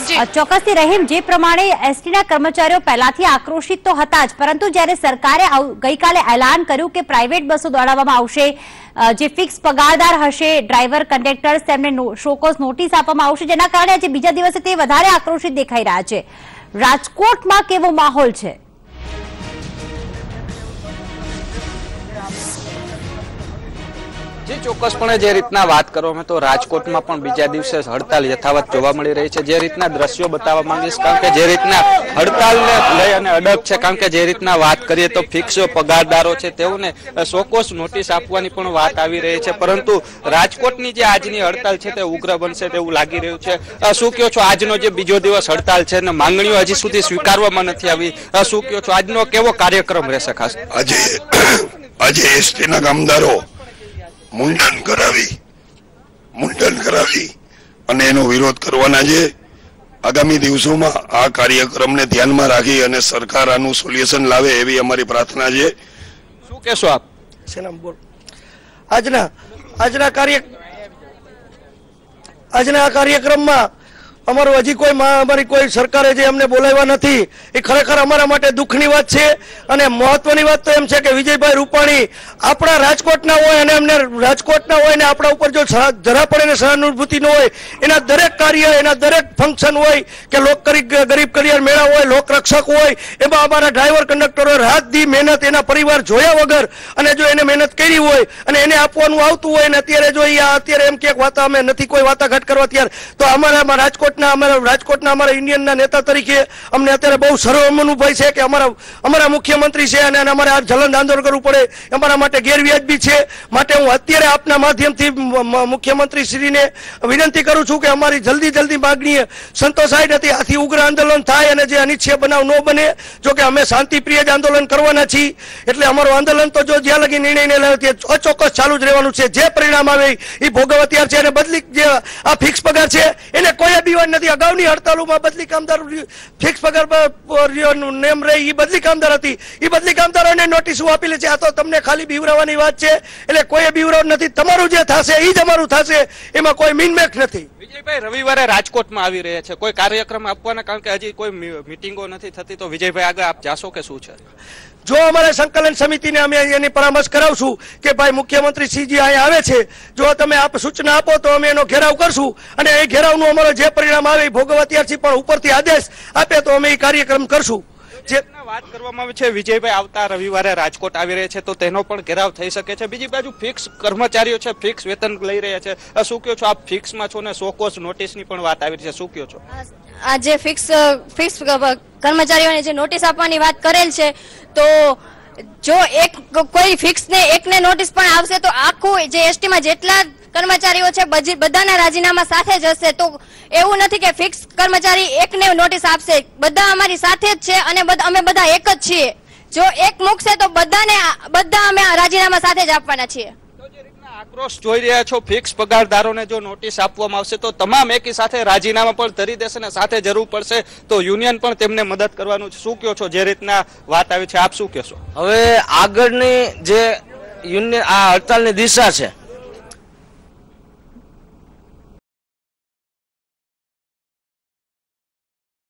ચોક્કસથી રહીમ, જે પ્રમાણે એસટીના કર્મચારીઓ પહેલાથી આક્રોશિત તો હતા જ, પરંતુ જ્યારે સરકારે ગઈકાલે એલાન કર્યું કે પ્રાઇવેટ બસો દોડાવવામાં આવશે, જે ફિક્સ પગારદાર હશે, ડ્રાઈવર કંડક્ટર્સ, તેમને શોકોઝ નોટિસ આપવામાં આવશે, જેના કારણે આજે બીજા દિવસે તે વધારે આક્રોશિત દેખાઈ રહ્યા છે. રાજકોટમાં કેવો માહોલ છે? ચોક્કસપણે જે રીતના વાત કરવામાં તો રાજકોટમાં પણ બીજા દિવસે હડતાલ યથાવત જોવા મળી રહી છે. જે રીતના દ્રશ્યો બતાવવા માંગીશ, કારણ કે જે રીતના હડતાલને લઈ અને અડગ છે, કારણ કે જે રીતના વાત કરીએ તો ફિક્સ પગારદારો છે તેઓને સોકોસ નોટિસ આપવાની પણ વાત આવી રહી છે, પરંતુ રાજકોટની જે આજની હડતાલ છે તે ઉગ્ર બનશે તેવું લાગી રહ્યું છે. શું કહો છો, આજનો જે બીજો દિવસ હડતાલ છે અને માંગણીઓ હજી સુધી સ્વીકારવામાં નથી આવી, શું કહો છો, આજનો કેવો કાર્યક્રમ રહેશે? ખાસ આજે એસટીના કામદારો મુંડન કરાવી અને એનો વિરોધ કરવાના છે. આગામી દિવસોમાં આ કાર્યક્રમને ધ્યાનમાં રાખી અને સરકાર આનું સોલ્યુશન લાવે એવી અમારી પ્રાર્થના છે. શું કહેશો આપ? આજના કાર્યક્રમમાં અમારું હજી અમારી કોઈ સરકારે જે અમને બોલાવ્યા નથી એ ખરેખર અમારા માટે દુઃખની વાત છે. અને મહત્વની વાત તો એમ છે કે વિજયભાઈ રૂપાણી આપણા રાજકોટના હોય અને એમને રાજકોટના હોય ને આપણા ઉપર જો જરા પણ એને સહાનુભૂતિ ન હોય, એના દરેક કાર્ય, એના દરેક ફંક્શન હોય કે ગરીબ કલ્યાણ મેળા હોય, લોકરક્ષક હોય, એમાં અમારા ડ્રાઈવર કંડક્ટરો રાત દી મહેનત એના પરિવાર જોયા વગર અને જો એને મહેનત કરી હોય અને એને આપવાનું આવતું હોય ને અત્યારે જો અત્યારે એમ કે વાતા અમે નથી કોઈ વાતાઘાટ કરવા તૈયાર, તો અમારા રાજકોટના અમારા ઇન્ડિયનના નેતા તરીકે અમને અત્યારે બહુ સર્વ અનુભવ છે કે અમારા મુખ્યમંત્રી છે અને અમારે આ જલન આંદોલન કરવું પડે અમારા માટે ગેરવ્યાજબી છે. માટે હું અત્યારે આપના માધ્યમથી મુખ્યમંત્રી શ્રીને વિનંતી કરું છું કે અમારી જલ્દી માગણી સંતોષાય નથી. આથી ઉગ્ર આંદોલન થાય અને જે અનિચ્છનીય બનાવ ન બને. જો કે અમે શાંતિપ્રિય જ આંદોલન કરવાના છીએ, એટલે અમારું આંદોલન તો જો જ્યાં લગી નિર્ણય ને લે અચોક્કસ ચાલુ જ રહેવાનું છે. જે પરિણામ આવે એ ભોગવવા તૈયાર છે. અને બદલી જે આ ફિક્સ પગાર છે એને કોઈ બીવાન નથી. અગાઉની હડતાલોમાં બદલી કામદાર ફિક્સ પગાર નેમ રહી એ બદલી કામદાર હતી, એ બદલી કામદારોને નોટિસો આપી લે છે. આ તો તમને ખાલી બીવરાવાની વાત છે, એટલે કોઈ બીવરાવ નથી. તમારું જે થશે એ જ અમારું થશે, એમાં કોઈ મીનમેક નથી. વિજયભાઈ રવિવારે રાજકોટમાં આવી રહ્યા છે, કોઈ કાર્યક્રમ આપવાના, કારણ કે હજી કોઈ મીટિંગો નથી થતી, તો વિજયભાઈ આગળ આપ જાશો કે શું છે? જો અમારે સંકલન સમિતિને અમે એની પરામર્શ કરાવશું કે ભાઈ મુખ્યમંત્રી શ્રીજી અહીંયા આવે છે, જો તમે આપ સૂચના આપો તો અમે એનો ઘેરાવ કરશું અને એ ઘેરાવનું અમારો જે પરિણામ આવે એ ભોગવવા તૈયાર છીએ. પણ ઉપરથી આદેશ આપે તો અમે એ કાર્યક્રમ કરશું. જે વાત કરવામાં આવે છે વિજયભાઈ આવતા રવિવારે રાજકોટ આવી રહ્યા છે, તો તેનો પણ ઘેરાવ થઈ શકે છે. બીજી બાજુ ફિક્સ કર્મચારીઓ છે, ફિક્સ વેતન લઈ રહ્યા છે, શું કહો છો? આપ ફિક્સમાં છો ને સોકોસ નોટિસની પણ વાત આવી છે, શું કહો છો? આ જે ફિક્સ કર્મચારીઓને જે નોટિસ આપવાની વાત કરેલ છે, તો જો કોઈ ફિક્સ ને એકને નોટિસ પણ આવશે તો આખું જે એસટીમાં જેટલા કર્મચારીઓ છે બધાના રાજીનામા સાથે જ હશે. તો એવું નથી કે ફિક્સ કર્મચારી એકને નોટિસ આપશે, બધા અમારી સાથે જ છે અને અમે બધા એક જ છીએ. જો એક મૂકશે તો બધા અમે રાજીનામા સાથે જ આપવાના છીએ. આક્રોશ જોઈ રહ્યા છો, ફિક્સ પગારદારોને જો નોટિસ આપવામાં આવશે તો તમામ એકી સાથે રાજીનામા પણ ધરી દેશે ને સાથે જરૂર પડશે તો યુનિયન પણ તેમને મદદ કરવાનું છે. શું કહો છો, જે રીતના વાત આવી છે, આપ શું કહેશો? હવે આગળની જે યુનિયન આ હડતાલની દિશા છે